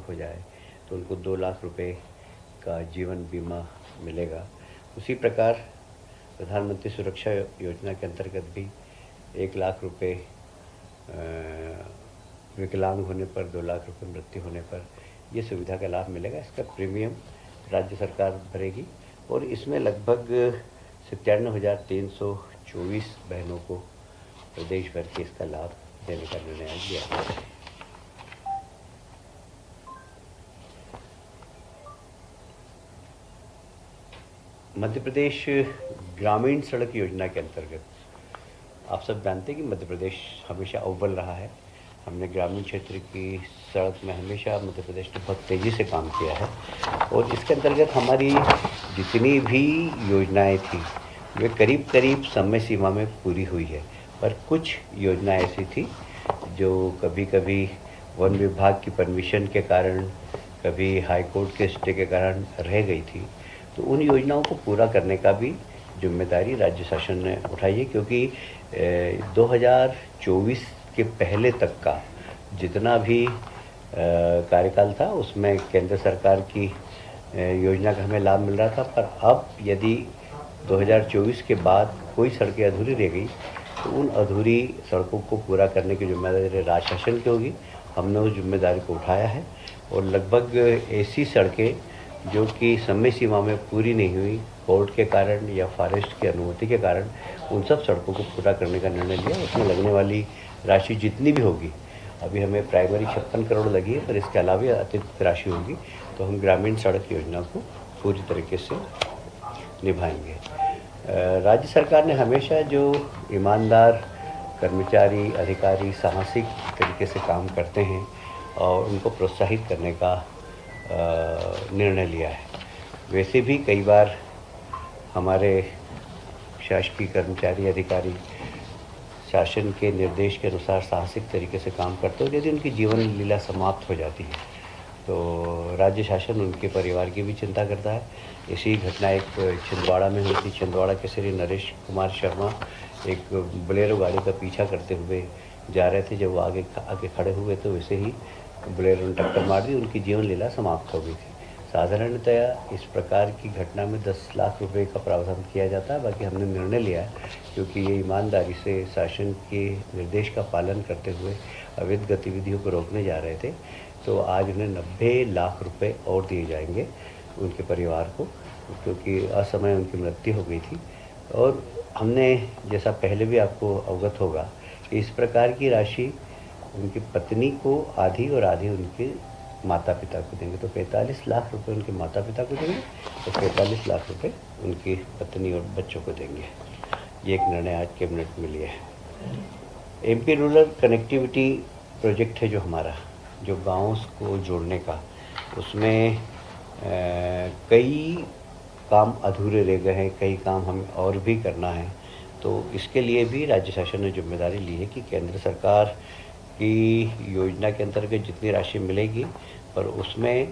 हो जाए तो उनको 2 लाख रुपए का जीवन बीमा मिलेगा। उसी प्रकार प्रधानमंत्री सुरक्षा योजना के अंतर्गत भी 1 लाख रुपए विकलांग होने पर, 2 लाख रुपए मृत्यु होने पर ये सुविधा का लाभ मिलेगा। इसका प्रीमियम राज्य सरकार भरेगी और इसमें लगभग 97,324 बहनों को प्रदेश भर के इसका लाभ देने का निर्णय लिया गया है। मध्य प्रदेश ग्रामीण सड़क योजना के अंतर्गत आप सब जानते हैं कि मध्य प्रदेश हमेशा अव्वल रहा है। हमने ग्रामीण क्षेत्र की सड़क में हमेशा मध्य प्रदेश ने बहुत तेज़ी से काम किया है और इसके अंतर्गत हमारी जितनी भी योजनाएं थी वे करीब करीब समय सीमा में पूरी हुई है। पर कुछ योजनाएं ऐसी थी जो कभी कभी वन विभाग की परमिशन के कारण, कभी हाई कोर्ट के स्टे के कारण रह गई थी। तो उन योजनाओं को पूरा करने का भी जिम्मेदारी राज्य शासन ने उठाई है, क्योंकि 2024 के पहले तक का जितना भी कार्यकाल था उसमें केंद्र सरकार की योजना का हमें लाभ मिल रहा था। पर अब यदि 2024 के बाद कोई सड़कें अधूरी रह गई तो उन अधूरी सड़कों को पूरा करने की जिम्मेदारी राज्य शासन की होगी। हमने उस जिम्मेदारी को उठाया है और लगभग ऐसी सड़कें जो कि समय सीमा में पूरी नहीं हुई, कोर्ट के कारण या फॉरेस्ट की अनुमति के कारण, उन सब सड़कों को पूरा करने का निर्णय लिया। उसमें लगने वाली राशि जितनी भी होगी, अभी हमें प्राइमरी 56 करोड़ लगी है, पर इसके अलावा अतिरिक्त राशि होगी तो हम ग्रामीण सड़क योजना को पूरी तरीके से निभाएंगे। राज्य सरकार ने हमेशा जो ईमानदार कर्मचारी, अधिकारी साहसिक तरीके से काम करते हैं और उनको प्रोत्साहित करने का निर्णय लिया है। वैसे भी कई बार हमारे शासकीय कर्मचारी, अधिकारी शासन के निर्देश के अनुसार साहसिक तरीके से काम करते हो, यदि उनकी जीवन लीला समाप्त हो जाती है तो राज्य शासन उनके परिवार की भी चिंता करता है। इसी घटना एक छिंदवाड़ा में हुई थी। छिंदवाड़ा के श्री नरेश कुमार शर्मा एक बोलेरो गाड़ी का पीछा करते हुए जा रहे थे। जब वो आगे खड़े हुए तो वैसे ही बोलेरो ने टक्कर मार दी, उनकी जीवन लीला समाप्त हो गई थी। साधारणतया इस प्रकार की घटना में 10 लाख रुपए का प्रावधान किया जाता है। बाकी हमने निर्णय लिया है, क्योंकि ये ईमानदारी से शासन के निर्देश का पालन करते हुए अवैध गतिविधियों को रोकने जा रहे थे, तो आज उन्हें 90 लाख रुपए और दिए जाएंगे उनके परिवार को, क्योंकि असमय उनकी मृत्यु हो गई थी। और हमने, जैसा पहले भी आपको अवगत होगा, कि इस प्रकार की राशि उनकी पत्नी को आधी और आधी उनके माता पिता को देंगे। तो 45 लाख रुपए उनके माता पिता को देंगे तो 45 लाख रुपए उनकी पत्नी और बच्चों को देंगे। ये एक निर्णय आज कैबिनेट में लिया है। एमपी रूरल कनेक्टिविटी प्रोजेक्ट है जो हमारा, जो गाँव को जोड़ने का, उसमें कई काम अधूरे रह गए हैं, कई काम हमें और भी करना है। तो इसके लिए भी राज्य शासन ने जिम्मेदारी ली है कि केंद्र सरकार की योजना के अंतर्गत जितनी राशि मिलेगी, पर उसमें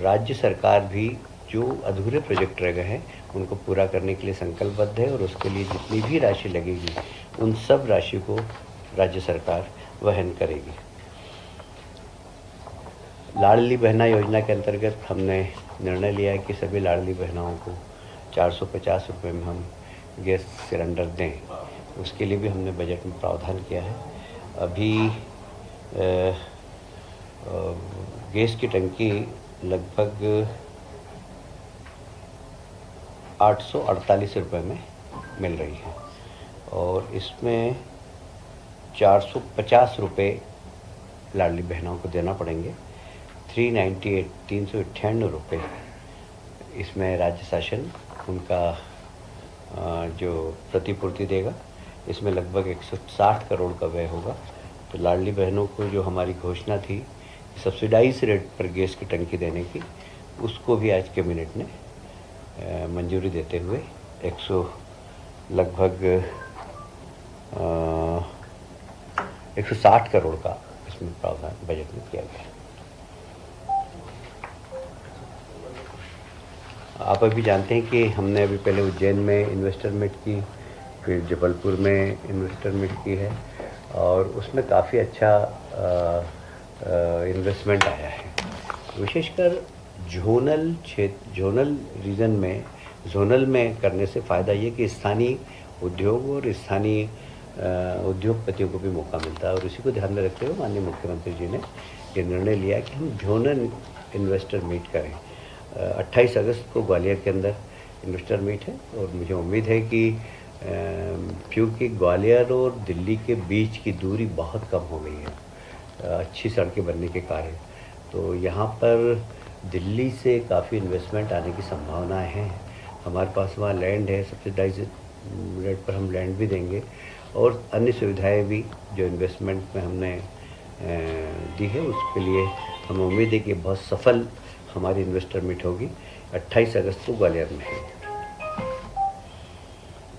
राज्य सरकार भी जो अधूरे प्रोजेक्ट रह गए हैं उनको पूरा करने के लिए संकल्पबद्ध है और उसके लिए जितनी भी राशि लगेगी उन सब राशि को राज्य सरकार वहन करेगी। लाडली बहना योजना के अंतर्गत हमने निर्णय लिया है कि सभी लाडली बहनाओं को 450 रुपये में हम गैस सिलेंडर दें। उसके लिए भी हमने बजट में प्रावधान किया है। अभी गैस की टंकी लगभग 848 रुपये में मिल रही है और इसमें 450 रुपये लाडली बहनों को देना पड़ेंगे। 398 रुपये इसमें राज्य शासन उनका जो प्रतिपूर्ति देगा। इसमें लगभग 160 करोड़ का व्यय होगा। तो लाडली बहनों को जो हमारी घोषणा थी सब्सिडाइज रेट पर गैस की टंकी देने की, उसको भी आज कैबिनेट ने मंजूरी देते हुए लगभग 160 करोड़ का इसमें प्रावधान बजट में किया गया। आप अभी जानते हैं कि हमने अभी पहले उज्जैन में इन्वेस्टर मीट की, फिर जबलपुर में इन्वेस्टर मीट की है और उसमें काफ़ी अच्छा इन्वेस्टमेंट आया है। विशेषकर जोनल रीजन में, जोनल में करने से फ़ायदा ये कि स्थानीय उद्योग और स्थानीय उद्योगपतियों को भी मौका मिलता है। और इसी को ध्यान में रखते हुए माननीय मुख्यमंत्री जी ने ये निर्णय लिया कि हम जोनल इन्वेस्टर मीट करें। 28 अगस्त को ग्वालियर के अंदर इन्वेस्टर मीट है और मुझे उम्मीद है कि क्योंकि ग्वालियर और दिल्ली के बीच की दूरी बहुत कम हो गई है अच्छी सड़कें बनने के कारण, तो यहाँ पर दिल्ली से काफ़ी इन्वेस्टमेंट आने की संभावनाएं हैं। हमारे पास वहाँ लैंड है, सब्सिडाइज रेट पर हम लैंड भी देंगे और अन्य सुविधाएं भी जो इन्वेस्टमेंट में हमने दी है उसके लिए हमें उम्मीद है कि बहुत सफल हमारी इन्वेस्टर मीट होगी। 28 अगस्त को ग्वालियर में है।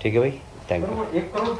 ठीक है भाई, थैंक यू।